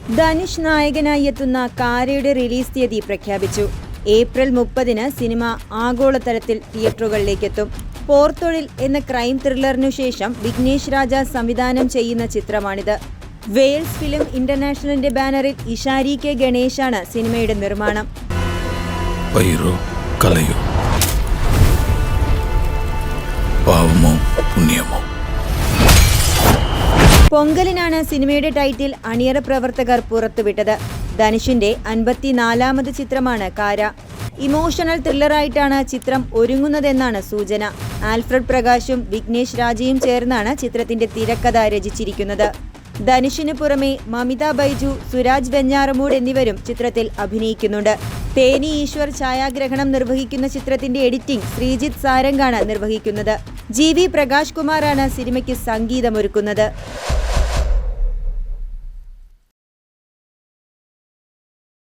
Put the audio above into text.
ധനുഷ് നായകനായി എത്തുന്ന കാരയുടെ റിലീസ് തീയതി പ്രഖ്യാപിച്ചു. ഏപ്രിൽ 30-ന് സിനിമ ആഗോളതലത്തിൽ തിയേറ്ററുകളിലേക്കെത്തും. പോർത്തൊഴിൽ എന്ന ക്രൈം ത്രില്ലറിനു ശേഷം വിഘ്നേഷ് രാജ സംവിധാനം ചെയ്യുന്ന ചിത്രമാണിത്. വെയിൽസ് ഫിലിം ഇന്റർനാഷണലിന്റെ ബാനറിൽ ഇഷാരി കെ ഗണേശാണ് സിനിമയുടെ നിർമ്മാണം. പൊങ്കലിനാണ് സിനിമയുടെ ടൈറ്റിൽ അണിയറ പ്രവർത്തകർ പുറത്തുവിട്ടത്. ധനുഷിന്റെ 54ാമത് ചിത്രമാണ് കാര. ഇമോഷണൽ ത്രില്ലറായിട്ടാണ് ചിത്രം ഒരുങ്ങുന്നതെന്നാണ് സൂചന. ആൽഫ്രഡ് പ്രകാശും വിഘ്നേഷ് രാജയും ചേർന്നാണ് ചിത്രത്തിന്റെ തിരക്കഥ രചിച്ചിരിക്കുന്നത്. ധനുഷിന് പുറമെ മമിത ബൈജു, സുരാജ് വെഞ്ഞാറമൂട് എന്നിവരും ചിത്രത്തിൽ അഭിനയിക്കുന്നുണ്ട്. തേനി ഈശ്വർ ഛായാഗ്രഹണം നിർവഹിക്കുന്ന ചിത്രത്തിന്റെ എഡിറ്റിംഗ് ശ്രീജിത്ത് സാരംഗാണ് നിർവഹിക്കുന്നത്. GV പ്രകാശ് കുമാറാണ് സിനിമയ്ക്ക് സംഗീതമൊരുക്കുന്നത്.